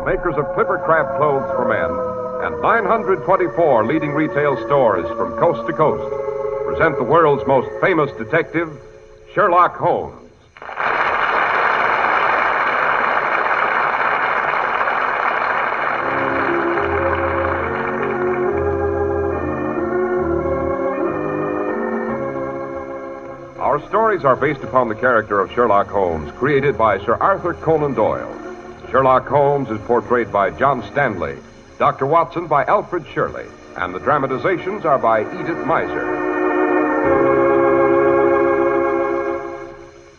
the makers of Clippercraft clothes for men, and 924 leading retail stores from coast to coast present the world's most famous detective, Sherlock Holmes. Our stories are based upon the character of Sherlock Holmes, created by Sir Arthur Conan Doyle. Sherlock Holmes is portrayed by John Stanley, Dr. Watson by Alfred Shirley, and the dramatizations are by Edith Meiser.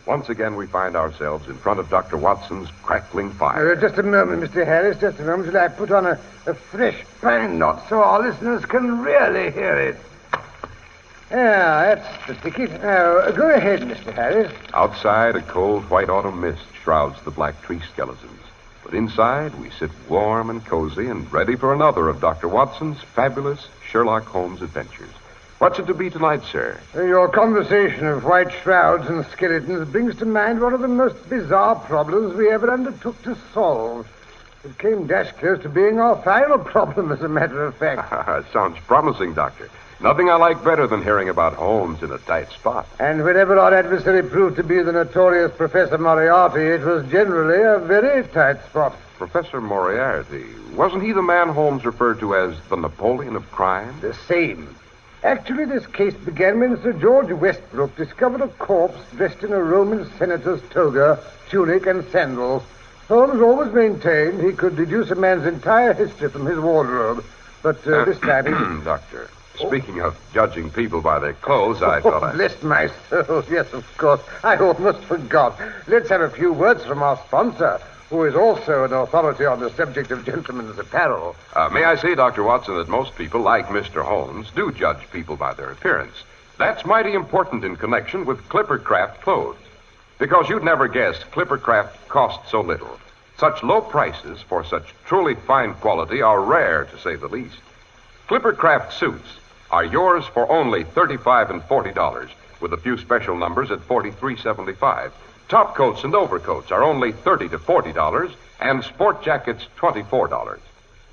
Once again, we find ourselves in front of Dr. Watson's crackling fire. Just a moment, Mr. Harris, just a moment till I put on a fresh pine knot so our listeners can really hear it. Yeah, that's the ticket. Now, go ahead, Mr. Harris. Outside, a cold white autumn mist shrouds the black tree skeletons. But inside, we sit warm and cozy and ready for another of Dr. Watson's fabulous Sherlock Holmes adventures. What's it to be tonight, sir? Your conversation of white shrouds and skeletons brings to mind one of the most bizarre problems we ever undertook to solve. It came dash close to being our final problem, as a matter of fact. Sounds promising, Doctor. Nothing I like better than hearing about Holmes in a tight spot. And whenever our adversary proved to be the notorious Professor Moriarty, it was generally a very tight spot. Professor Moriarty, wasn't he the man Holmes referred to as the Napoleon of crime? The same. Actually, this case began when Sir George Westbrook discovered a corpse dressed in a Roman senator's toga, tunic, and sandals. Holmes always maintained he could deduce a man's entire history from his wardrobe. But this time he... Doctor, speaking of judging people by their clothes, I thought I... Bless my soul. Yes, of course. I almost forgot. Let's have a few words from our sponsor, who is also an authority on the subject of gentlemen's apparel. May I say, Dr. Watson, that most people, like Mr. Holmes, do judge people by their appearance. That's mighty important in connection with Clippercraft clothes. Because you'd never guess Clippercraft costs so little. Such low prices for such truly fine quality are rare, to say the least. Clippercraft suits are yours for only $35 and $40, with a few special numbers at $43.75. Top coats and overcoats are only $30 to $40, and sport jackets $24.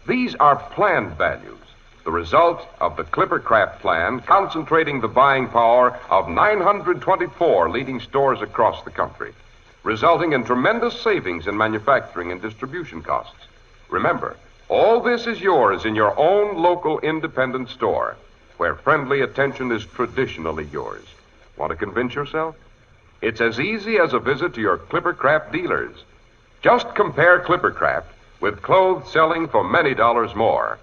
These are planned values, the result of the Clippercraft plan, concentrating the buying power of 924 leading stores across the country, resulting in tremendous savings in manufacturing and distribution costs. Remember, all this is yours in your own local independent store, where friendly attention is traditionally yours. Want to convince yourself? It's as easy as a visit to your Clippercraft dealers. Just compare Clippercraft with clothes selling for many dollars more.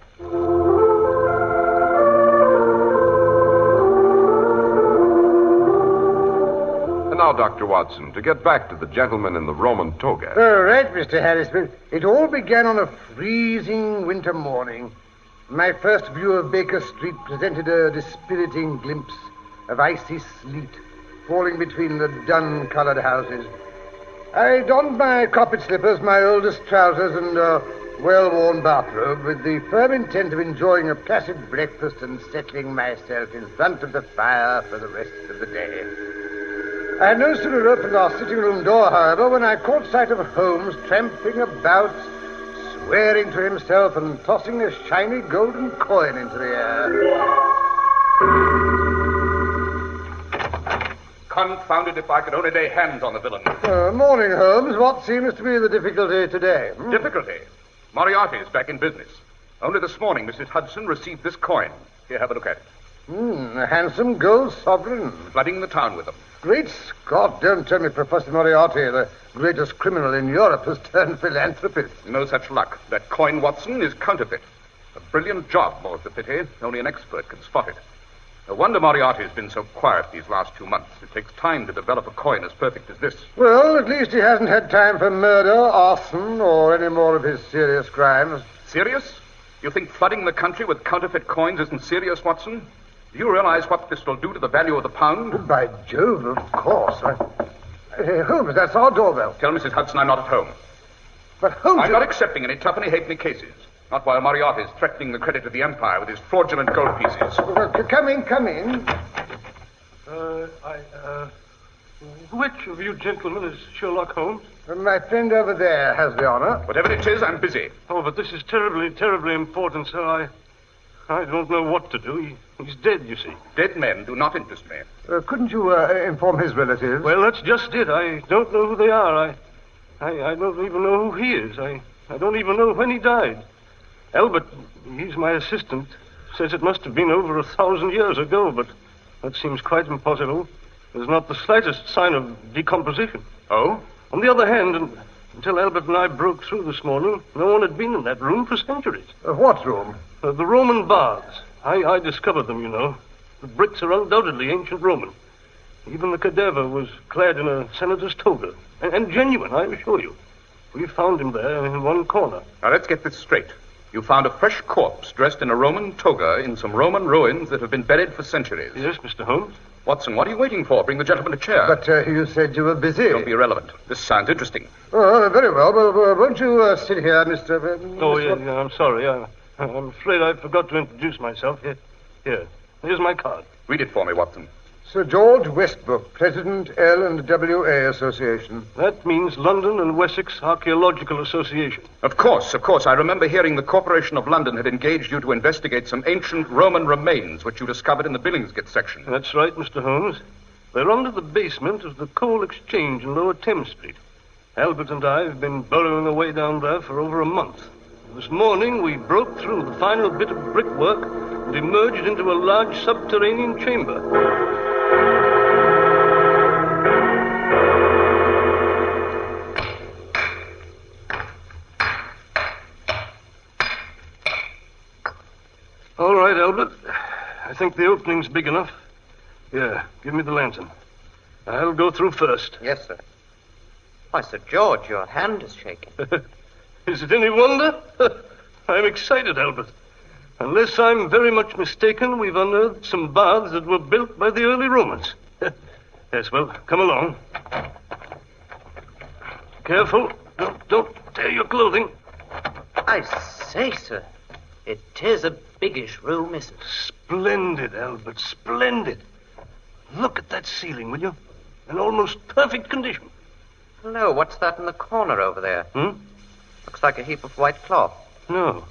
And now, Dr. Watson, to get back to the gentleman in the Roman toga. All right, Mr. Harrisman. It all began on a freezing winter morning. My first view of Baker Street presented a dispiriting glimpse of icy sleet falling between the dun-colored houses. I donned my carpet slippers, my oldest trousers, and a well-worn bathrobe with the firm intent of enjoying a placid breakfast and settling myself in front of the fire for the rest of the day. I had no sooner opened our sitting-room door, however, when I caught sight of Holmes tramping about, swearing to himself and tossing a shiny golden coin into the air. Confounded if I could only lay hands on the villain. Morning, Holmes. What seems to be the difficulty today? Difficulty? Moriarty is back in business. Only this morning, Mrs. Hudson received this coin. Here, have a look at it. A handsome gold sovereign. Flooding the town with them. Great Scott, don't tell me Professor Moriarty, the greatest criminal in Europe, has turned philanthropist. No such luck. That coin, Watson, is counterfeit. A brilliant job, more's the pity. Only an expert can spot it. No wonder Moriarty has been so quiet these last 2 months. It takes time to develop a coin as perfect as this. Well, at least he hasn't had time for murder, arson, or any more of his serious crimes. Serious? You think flooding the country with counterfeit coins isn't serious, Watson? Do you realize what this will do to the value of the pound? Oh, by Jove, of course. Holmes, that's our doorbell. Tell Mrs. Hudson I'm not at home. But Holmes... I'm not accepting any tuppenny-halfpenny cases. Not while Moriarty is threatening the credit of the Empire with his fraudulent gold pieces. Well, come in. Which of you gentlemen is Sherlock Holmes? My friend over there has the honor. Whatever it is, I'm busy. Oh, but this is terribly, terribly important, sir. I don't know what to do. He's dead, you see. Dead men do not interest me. Couldn't you inform his relatives? Well, that's just it. I don't know who they are. I don't even know who he is. I don't even know when he died. Albert, he's my assistant, says it must have been over 1,000 years ago, but that seems quite impossible. There's not the slightest sign of decomposition. Oh? On the other hand, until Albert and I broke through this morning, no one had been in that room for centuries. What room? The Roman baths. I discovered them, you know. The bricks are undoubtedly ancient Roman. Even the cadaver was clad in a senator's toga. And genuine, I assure you. We found him there in one corner. Now, let's get this straight. You found a fresh corpse dressed in a Roman toga in some Roman ruins that have been buried for centuries. Yes, Mr. Holmes. Watson, what are you waiting for? Bring the gentleman a chair. But you said you were busy. Don't be irrelevant. This sounds interesting. Oh, very well. But won't you sit here, Mr. Oh, yeah, I'm sorry. I'm afraid I forgot to introduce myself. Here's my card. Read it for me, Watson. Sir George Westbrook, President L&WA Association. That means London and Wessex Archaeological Association. Of course. I remember hearing the Corporation of London had engaged you to investigate some ancient Roman remains which you discovered in the Billingsgate section. That's right, Mr. Holmes. They're under the basement of the Coal Exchange in Lower Thames Street. Albert and I have been burrowing away down there for over a month. This morning, we broke through the final bit of brickwork and emerged into a large subterranean chamber. All right, Albert. I think the opening's big enough. Here, give me the lantern. I'll go through first. Yes, sir. Why, Sir George, your hand is shaking. Is it any wonder? I'm excited, Albert. Unless I'm very much mistaken, we've unearthed some baths that were built by the early Romans. Yes, well, come along. Careful. Don't tear your clothing. I say, sir, it is a biggish room, isn't it? Splendid, Albert, splendid. Look at that ceiling, will you? In almost perfect condition. Hello, what's that in the corner over there? Looks like a heap of white cloth. No,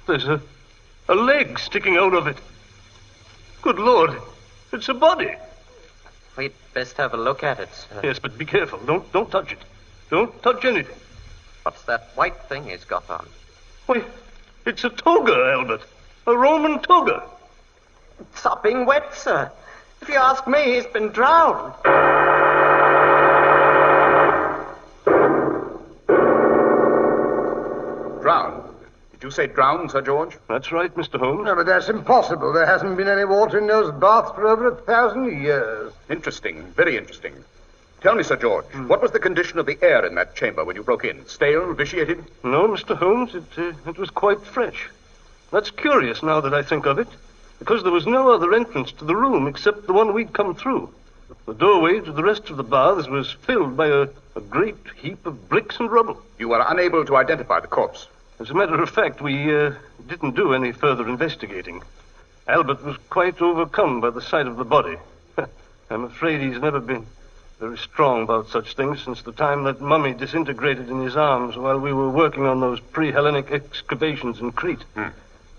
there's a leg sticking out of it. Good Lord, it's a body. We'd best have a look at it, sir. Yes, but be careful. Don't touch it. Don't touch anything. What's that white thing he's got on? Why, it's a toga, Albert. A Roman toga. It's sopping wet, sir. If you ask me, he's been drowned. Drowned? Did you say drowned, Sir George? That's right, Mr. Holmes. No, but that's impossible. There hasn't been any water in those baths for over 1,000 years. Interesting. Very interesting. Tell me, Sir George, what was the condition of the air in that chamber when you broke in? Stale, vitiated? No, Mr. Holmes, it was quite fresh. That's curious now that I think of it, because there was no other entrance to the room except the one we'd come through. The doorway to the rest of the baths was filled by a great heap of bricks and rubble. You were unable to identify the corpse. As a matter of fact, we didn't do any further investigating. Albert was quite overcome by the sight of the body. I'm afraid he's never been very strong about such things since the time that mummy disintegrated in his arms while we were working on those pre-Hellenic excavations in Crete.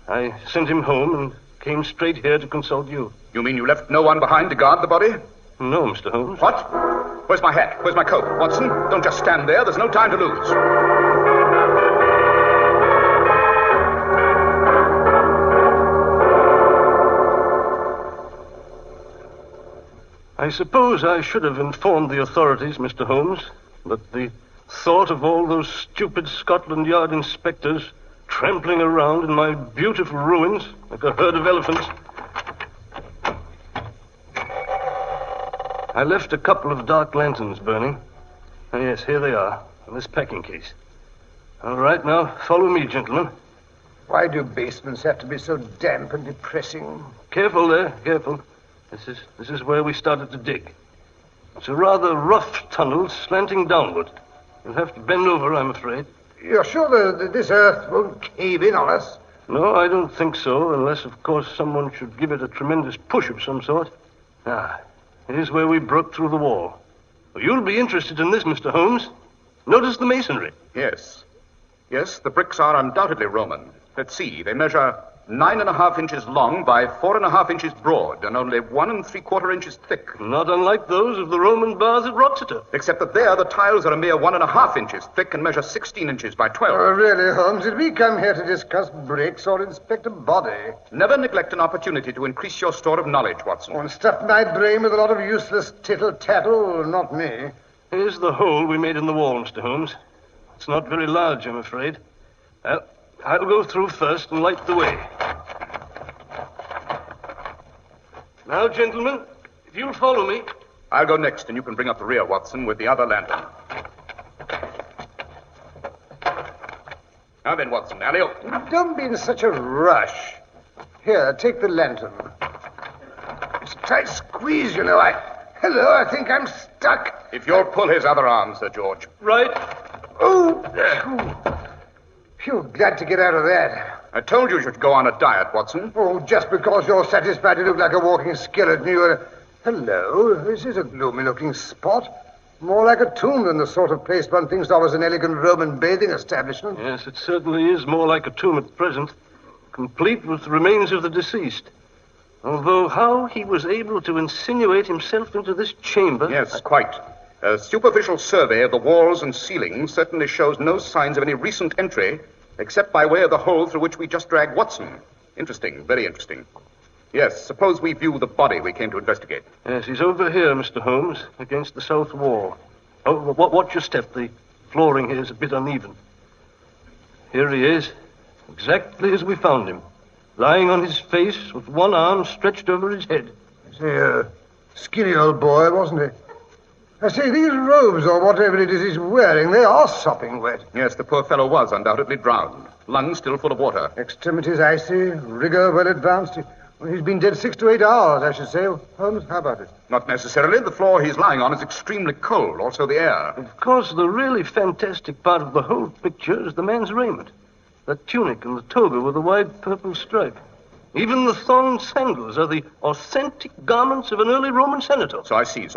I sent him home and came straight here to consult you. You mean you left no one behind to guard the body? No, Mr. Holmes. What? Where's my hat? Where's my coat? Watson, don't just stand there. There's no time to lose. I suppose I should have informed the authorities, Mr. Holmes, but the thought of all those stupid Scotland Yard inspectors trampling around in my beautiful ruins like a herd of elephants. I left a couple of dark lanterns burning. Oh, yes, here they are, in this packing case. All right, now, follow me, gentlemen. Why do basements have to be so damp and depressing? Careful there, careful. This is where we started to dig. It's a rather rough tunnel slanting downward. You'll have to bend over, I'm afraid. You're sure that this earth won't cave in on us? No, I don't think so, unless, of course, someone should give it a tremendous push of some sort. Here's where we broke through the wall. Well, you'll be interested in this, Mr. Holmes. Notice the masonry. Yes. Yes, the bricks are undoubtedly Roman. Let's see. They measure 9.5 inches long by 4.5 inches broad and only 1 3/4 inches thick. Not unlike those of the Roman baths at Roxeter. Except that there, the tiles are a mere 1.5 inches thick and measure 16 inches by 12. Oh, really, Holmes? Did we come here to discuss bricks or inspect a body? Never neglect an opportunity to increase your store of knowledge, Watson. Oh, and stuff my brain with a lot of useless tittle-tattle? Not me. Here's the hole we made in the wall, Mr. Holmes. It's not very large, I'm afraid. Well, I'll go through first and light the way. Now, gentlemen, if you'll follow me. I'll go next, and you can bring up the rear, Watson, with the other lantern. Now then, Watson, alley open. Don't be in such a rush. Here, take the lantern. It's a tight squeeze, you know. Hello, I think I'm stuck. If you'll pull his other arm, Sir George. Right. Oh, phew, glad to get out of that. I told you should go on a diet, Watson. Oh, just because you're satisfied to look like a walking skeleton, you're... Hello, this is a gloomy-looking spot. More like a tomb than the sort of place one thinks of as an elegant Roman bathing establishment. Yes, it certainly is more like a tomb at present, complete with the remains of the deceased. Although how he was able to insinuate himself into this chamber... Yes, quite. A superficial survey of the walls and ceilings certainly shows no signs of any recent entry, except by way of the hole through which we just dragged Watson. Interesting, very interesting. Yes, suppose we view the body we came to investigate. Yes, he's over here, Mr. Holmes, against the south wall. Oh, watch your step. The flooring here is a bit uneven. Here he is, exactly as we found him, lying on his face with one arm stretched over his head. He's a skinny old boy, wasn't he? I say, these robes or whatever it is he's wearing, they are sopping wet. Yes, the poor fellow was undoubtedly drowned. Lungs still full of water. Extremities icy, rigor well advanced. Well, he's been dead 6 to 8 hours, I should say. Holmes, how about it? Not necessarily. The floor he's lying on is extremely cold, also the air. Of course, the really fantastic part of the whole picture is the man's raiment. That tunic and the toga with the wide purple stripe. Even the thonged sandals are the authentic garments of an early Roman senator. So I see.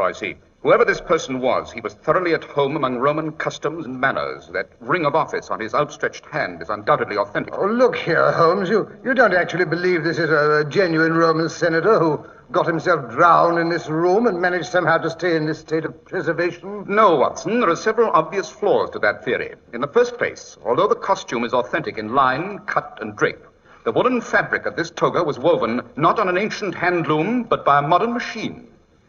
Whoever this person was, he was thoroughly at home among Roman customs and manners. That ring of office on his outstretched hand is undoubtedly authentic. Oh, look here, Holmes. You don't actually believe this is a genuine Roman senator who got himself drowned in this room and managed somehow to stay in this state of preservation? No, Watson. There are several obvious flaws to that theory. In the first place, although the costume is authentic in line, cut, and drape, the woolen fabric of this toga was woven not on an ancient hand loom, but by a modern machine.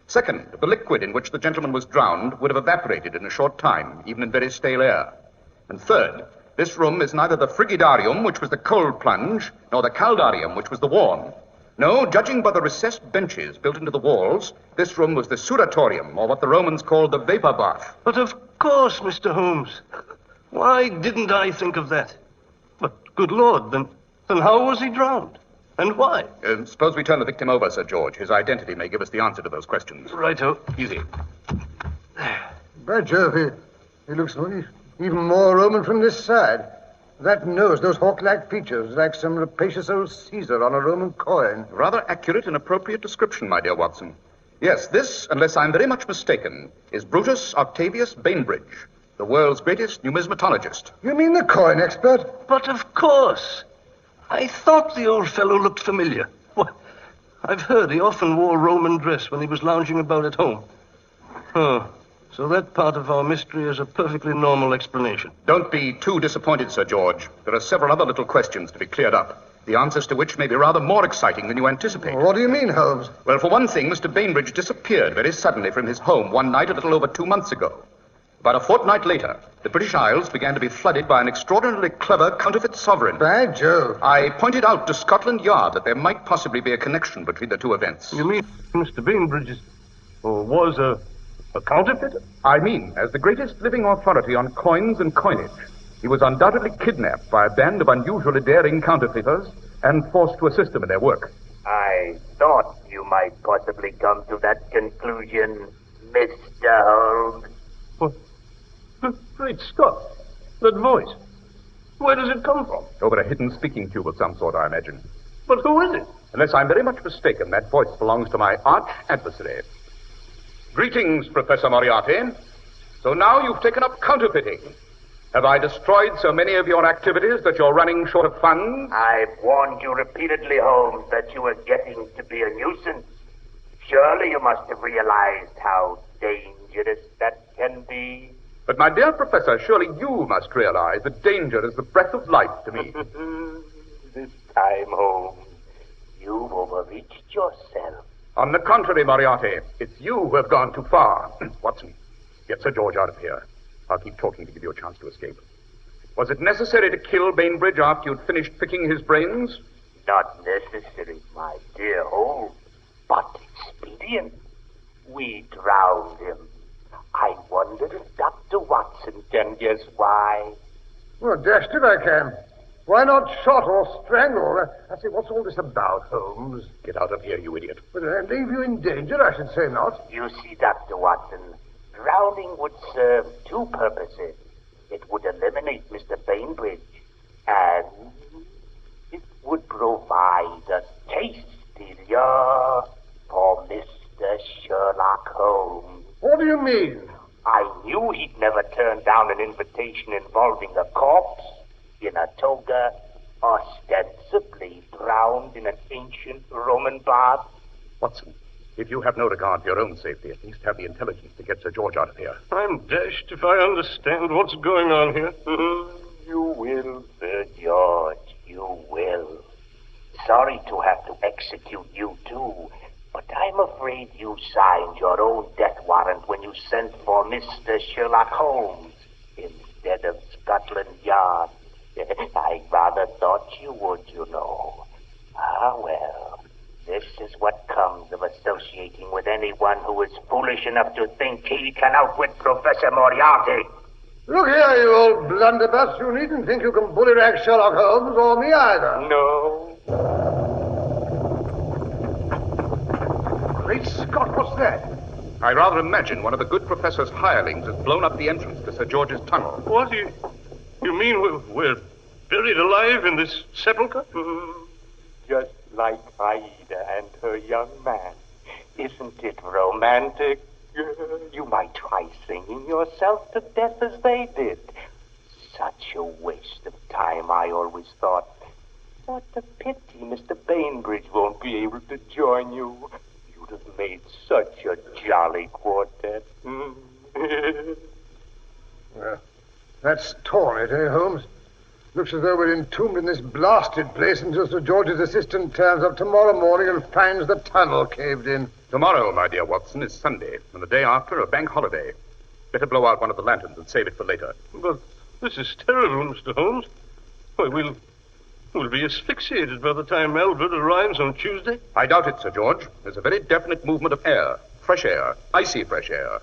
Second, the liquid in which the gentleman was drowned would have evaporated in a short time, even in very stale air. And third, this room is neither the frigidarium, which was the cold plunge, nor the caldarium, which was the warm. No, judging by the recessed benches built into the walls, this room was the suratorium, or what the Romans called the vapor bath. But of course, Mr. Holmes. Why didn't I think of that? But, good Lord, then how was he drowned? And why? Suppose we turn the victim over, Sir George. His identity may give us the answer to those questions. Righto. Easy. By Jove, he looks even more Roman from this side. That nose, those hawk-like features, like some rapacious old Caesar on a Roman coin. Rather accurate and appropriate description, my dear Watson. Yes, this, unless I'm very much mistaken, is Brutus Octavius Bainbridge, the world's greatest numismatologist. You mean the coin expert? But of course. I thought the old fellow looked familiar. Well, I've heard he often wore Roman dress when he was lounging about at home. Oh, so that part of our mystery is a perfectly normal explanation. Don't be too disappointed, Sir George. There are several other little questions to be cleared up, the answers to which may be rather more exciting than you anticipate. What do you mean, Holmes? Well, for one thing, Mr. Bainbridge disappeared very suddenly from his home one night a little over 2 months ago. About a fortnight later, the British Isles began to be flooded by an extraordinarily clever counterfeit sovereign. By Jove. I pointed out to Scotland Yard that there might possibly be a connection between the two events. You mean Mr. Bainbridge was a counterfeiter? I mean, as the greatest living authority on coins and coinage, he was undoubtedly kidnapped by a band of unusually daring counterfeiters and forced to assist them in their work. I thought you might possibly come to that conclusion, Mr. Holmes. What? Great Scott. That voice. Where does it come from? Over a hidden speaking tube of some sort, I imagine. But who is it? Unless I'm very much mistaken, that voice belongs to my arch adversary. Greetings, Professor Moriarty. So now you've taken up counterfeiting. Have I destroyed so many of your activities that you're running short of funds? I've warned you repeatedly, Holmes, that you are getting to be a nuisance. Surely you must have realized how dangerous that can be. But, my dear Professor, surely you must realize that danger is the breath of life to me. This time, Holmes, you've overreached yourself. On the contrary, Moriarty, it's you who have gone too far. Watson, get Sir George out of here. I'll keep talking to give you a chance to escape. Was it necessary to kill Bainbridge after you'd finished picking his brains? Not necessary, my dear Holmes, but expedient. We drowned him. I wonder if Dr. Watson can guess why. Well, dashed if I can. Why not shot or strangled? I say, what's all this about, Holmes? Get out of here, you idiot. But leave you in danger, I should say not. You see, Dr. Watson, drowning would serve two purposes. It would eliminate Mr. Bainbridge, and it would provide a tasty lure for Mr. Sherlock Holmes. What do you mean? I knew he'd never turn down an invitation involving a corpse in a toga, ostensibly drowned in an ancient Roman bath. Watson, if you have no regard for your own safety, at least have the intelligence to get Sir George out of here. I'm dashed if I understand what's going on here. You will, Sir George, you will. Sorry to have to execute you, too, but I'm afraid you signed your own death warrant when you sent for Mr. Sherlock Holmes instead of Scotland Yard. I rather thought you would, you know. Ah, well, this is what comes of associating with anyone who is foolish enough to think he can outwit Professor Moriarty. Look here, you old blunderbuss. You needn't think you can bullyrag Sherlock Holmes or me either. No. Great Scott, what's that? I rather imagine one of the good professor's hirelings has blown up the entrance to Sir George's tunnel. What? You mean we're buried alive in this sepulchre? Just like Aida and her young man. Isn't it romantic? You might try singing yourself to death as they did. Such a waste of time, I always thought. What a pity Mr. Bainbridge won't be able to join you. You'd have made such a jolly quartet. Well, that's torn, eh, Holmes? Looks as though we're entombed in this blasted place until Sir George's assistant turns up tomorrow morning and finds the tunnel caved in. Tomorrow, my dear Watson, is Sunday, and the day after a bank holiday. Better blow out one of the lanterns and save it for later. But this is terrible, Mr. Holmes. Why, we'll be asphyxiated by the time Albert arrives on Tuesday. I doubt it, Sir George. There's a very definite movement of air. Fresh air. Icy fresh air.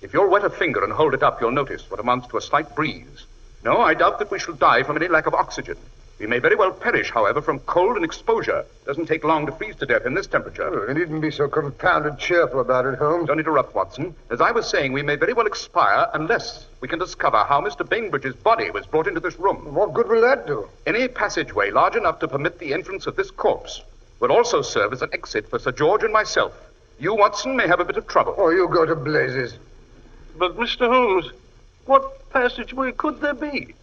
If you'll wet a finger and hold it up, you'll notice what amounts to a slight breeze. No, I doubt that we shall die from any lack of oxygen. We may very well perish, however, from cold and exposure. Doesn't take long to freeze to death in this temperature. Oh, you needn't be so confounded cheerful about it, Holmes. Don't interrupt, Watson. As I was saying, we may very well expire unless we can discover how Mr. Bainbridge's body was brought into this room. What good will that do? Any passageway large enough to permit the entrance of this corpse will also serve as an exit for Sir George and myself. You, Watson, may have a bit of trouble. Oh, you go to blazes. But, Mr. Holmes, what passageway could there be?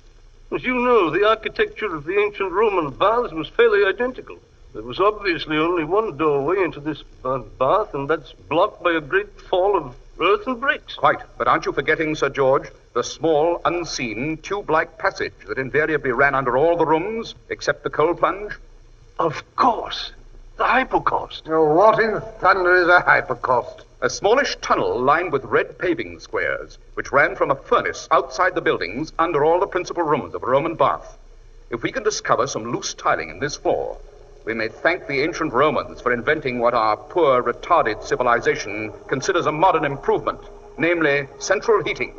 As you know, the architecture of the ancient Roman baths was fairly identical. There was obviously only one doorway into this bath, and that's blocked by a great fall of earth and bricks. Quite. But aren't you forgetting, Sir George, the small, unseen, tube-like passage that invariably ran under all the rooms except the coal plunge? Of course. The hypocaust. Oh, what in thunder is a hypocaust? A smallish tunnel lined with red paving squares, which ran from a furnace outside the buildings under all the principal rooms of a Roman bath. If we can discover some loose tiling in this floor, we may thank the ancient Romans for inventing what our poor, retarded civilization considers a modern improvement, namely central heating.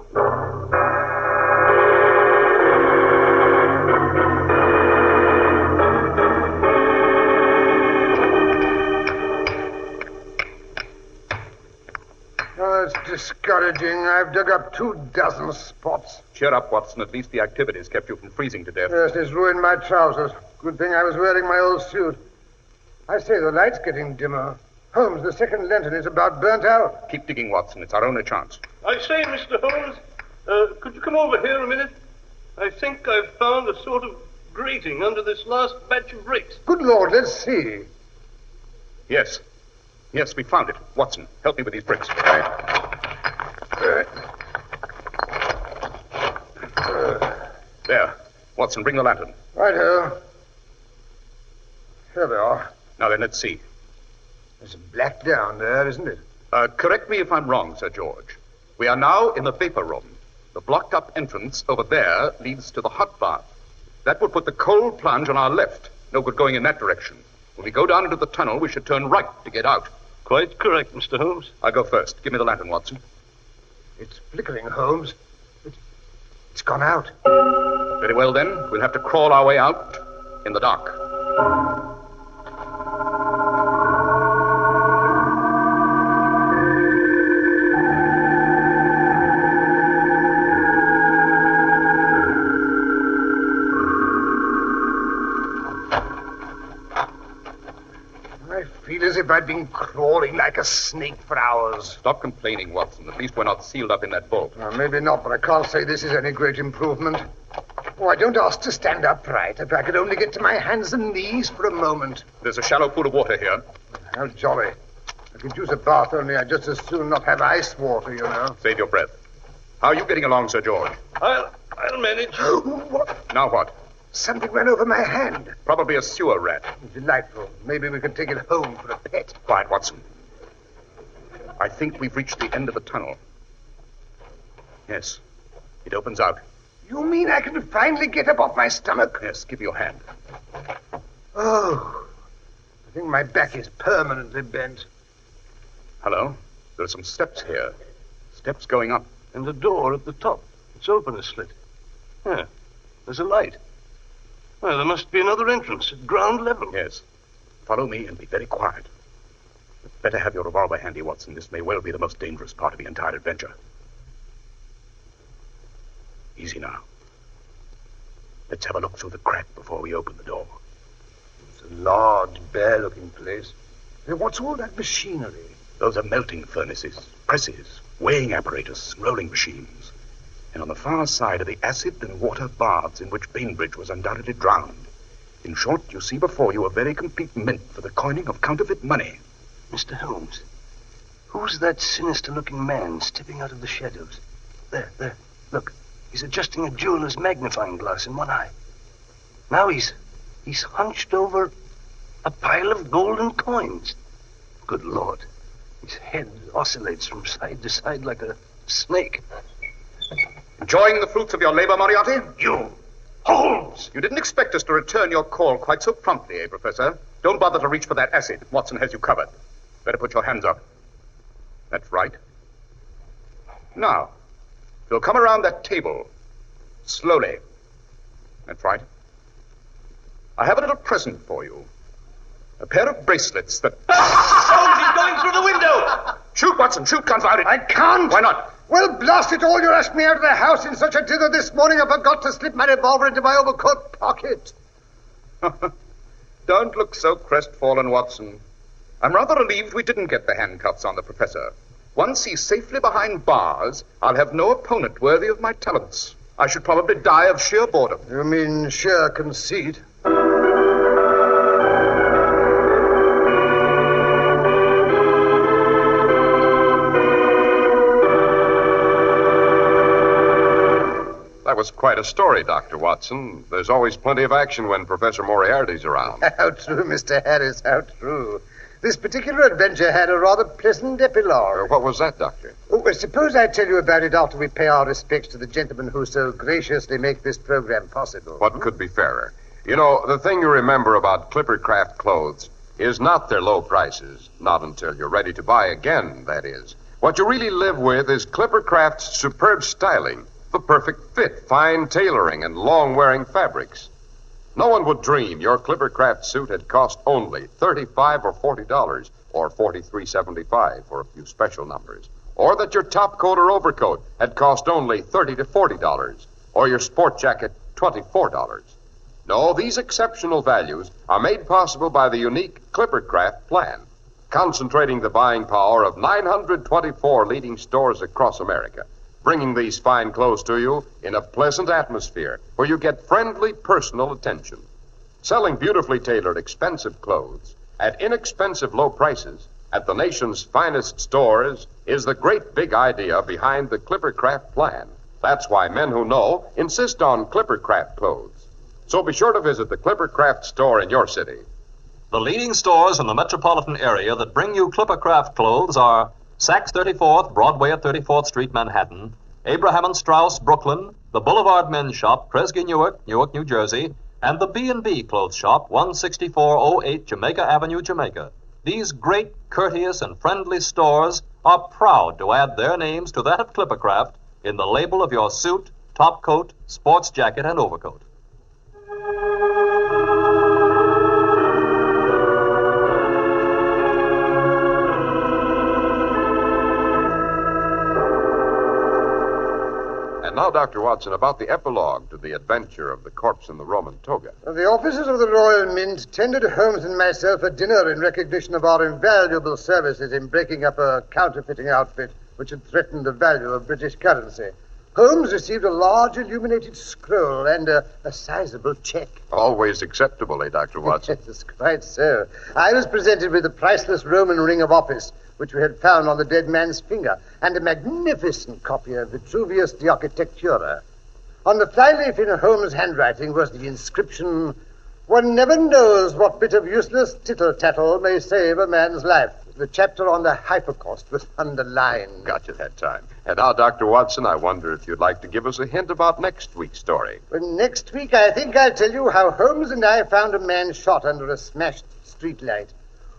Oh, it's discouraging. I've dug up 24 spots. Cheer up, Watson. At least the activities kept you from freezing to death. Yes, it's ruined my trousers. Good thing I was wearing my old suit. I say, the light's getting dimmer. Holmes, the second lantern is about burnt out. Keep digging, Watson. It's our only chance. I say, Mr. Holmes, could you come over here a minute? I think I've found a sort of grating under this last batch of bricks. Good Lord, let's see. Yes. Yes, we found it. Watson, help me with these bricks. There. Watson, bring the lantern. Righto. Here they are. Now then, let's see. There's black down there, isn't it? Correct me if I'm wrong, Sir George. We are now in the vapor room. The blocked-up entrance over there leads to the hot bath. That would put the cold plunge on our left. No good going in that direction. When we go down into the tunnel, we should turn right to get out. Quite correct, Mr. Holmes. I'll go first. Give me the lantern, Watson. It's flickering, Holmes. It's gone out. Very well, then. We'll have to crawl our way out in the dark. I feel as if I'd been crawling like a snake for hours. Stop complaining, Watson. At least we're not sealed up in that vault. Well, maybe not, but I can't say this is any great improvement. Oh, I don't ask to stand upright. If I could only get to my hands and knees for a moment. There's a shallow pool of water here. How jolly. I could use a bath, only I'd just as soon not have ice water, you know. Save your breath. How are you getting along, Sir George? I'll manage. What? Now what? Something ran over my hand. Probably a sewer rat. Delightful. Maybe we could take it home for a pet. Quiet, Watson. I think we've reached the end of the tunnel. Yes. It opens out. You mean I can finally get up off my stomach? Yes, give your hand. Oh, I think my back is permanently bent. Hello? There are some steps here. Steps going up. And the door at the top. It's open a slit. Yeah, there's a light. Well, there must be another entrance at ground level. Yes. Follow me and be very quiet. Better have your revolver handy, Watson. This may well be the most dangerous part of the entire adventure. Easy now. Let's have a look through the crack before we open the door. It's a large, bare-looking place. What's all that machinery? Those are melting furnaces, presses, weighing apparatus, rolling machines. And on the far side are the acid and water baths in which Bainbridge was undoubtedly drowned. In short, you see before you a very complete mint for the coining of counterfeit money. Mr. Holmes, who's that sinister-looking man stepping out of the shadows? There. Look, he's adjusting a jeweler's magnifying glass in one eye. Now he's hunched over a pile of golden coins. Good Lord. His head oscillates from side to side like a snake. Enjoying the fruits of your labor, Moriarty? You, Holmes! You didn't expect us to return your call quite so promptly, eh, Professor? Don't bother to reach for that acid. Watson has you covered. Better put your hands up. That's right. Now, you'll come around that table. Slowly. That's right. I have a little present for you. A pair of bracelets that... Holmes, he's going through the window! Shoot, Watson, shoot, confound it. I can't. Why not? Well, blast it all, you asked me out of the house in such a dither this morning I forgot to slip my revolver into my overcoat pocket. Don't look so crestfallen, Watson. I'm rather relieved we didn't get the handcuffs on the professor. Once he's safely behind bars, I'll have no opponent worthy of my talents. I should probably die of sheer boredom. You mean sheer conceit? That was quite a story, Dr. Watson. There's always plenty of action when Professor Moriarty's around. How true, Mr. Harris, how true. This particular adventure had a rather pleasant epilogue. What was that, Doctor? Oh, well, suppose I tell you about it after we pay our respects to the gentlemen who so graciously make this program possible. What could be fairer? You know, the thing you remember about Clippercraft clothes is not their low prices. Not until you're ready to buy again, that is. What you really live with is Clippercraft's superb styling, the perfect fit, fine tailoring, and long-wearing fabrics. No one would dream your Clippercraft suit had cost only $35 or $40, or $43.75 for a few special numbers, or that your top coat or overcoat had cost only $30 to $40, or your sport jacket $24. No, these exceptional values are made possible by the unique Clippercraft plan. concentrating the buying power of 924 leading stores across America, bringing these fine clothes to you in a pleasant atmosphere where you get friendly, personal attention. Selling beautifully tailored, expensive clothes at inexpensive low prices at the nation's finest stores is the great big idea behind the Clippercraft plan. That's why men who know insist on Clippercraft clothes. So be sure to visit the Clippercraft store in your city. The leading stores in the metropolitan area that bring you Clippercraft clothes are Saks 34th, Broadway at 34th Street, Manhattan, Abraham & Straus, Brooklyn, the Boulevard Men's Shop, Kresge, Newark, New Jersey, and the B&B Clothes Shop, 16408 Jamaica Avenue, Jamaica. These great, courteous, and friendly stores are proud to add their names to that of Clippercraft in the label of your suit, top coat, sports jacket, and overcoat. Now, Dr. Watson, about the epilogue to the adventure of the corpse in the Roman toga. The officers of the Royal Mint tendered Holmes and myself a dinner in recognition of our invaluable services in breaking up a counterfeiting outfit which had threatened the value of British currency. Holmes received a large illuminated scroll and a sizable check. Always acceptable, eh, Dr. Watson? Yes, quite so. I was presented with the priceless Roman ring of office, which we had found on the dead man's finger, and a magnificent copy of Vitruvius de Architectura. On the flyleaf in Holmes' handwriting was the inscription, "One never knows what bit of useless tittle-tattle may save a man's life." The chapter on the Hypocaust was underlined. Got you that time. And now, Dr. Watson, I wonder if you'd like to give us a hint about next week's story. Well, next week, I think I'll tell you how Holmes and I found a man shot under a smashed streetlight.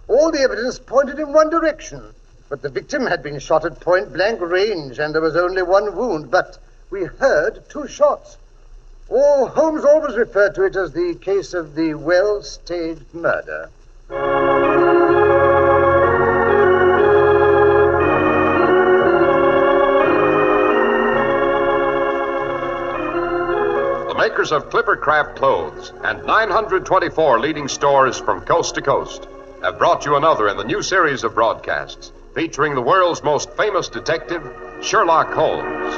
All the evidence pointed in one direction, but the victim had been shot at point-blank range, and there was only one wound, but we heard two shots. Holmes always referred to it as the case of the well-staged murder. The makers of Clippercraft clothes and 924 leading stores from coast to coast have brought you another in the new series of broadcasts featuring the world's most famous detective, Sherlock Holmes.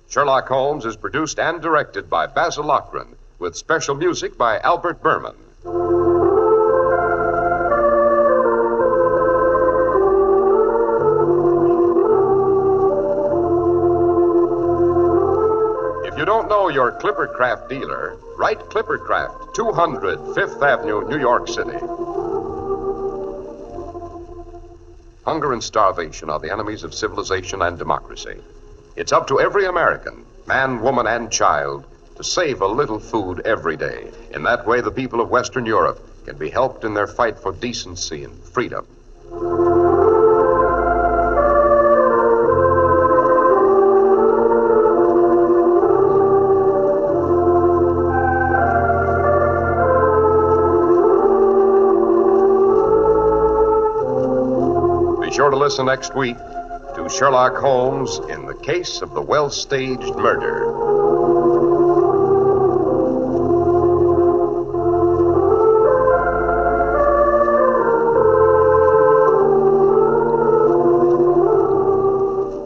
Sherlock Holmes is produced and directed by Basil Lochran, with special music by Albert Berman. If you don't know your Clippercraft dealer, write Clippercraft, 200 Fifth Avenue, New York City. Hunger and starvation are the enemies of civilization and democracy. It's up to every American, man, woman, and child, to save a little food every day. In that way, the people of Western Europe can be helped in their fight for decency and freedom. Be sure to listen next week to Sherlock Holmes in the case of the well-staged murder.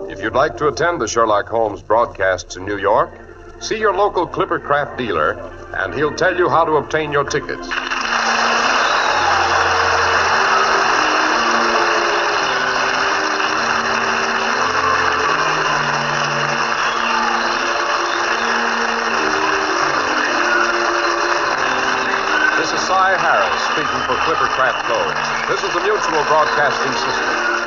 If you'd like to attend the Sherlock Holmes broadcasts in New York, see your local Clippercraft dealer, and he'll tell you how to obtain your tickets. This is Cy Harris speaking for Clippercraft Clothes. This is the Mutual Broadcasting System.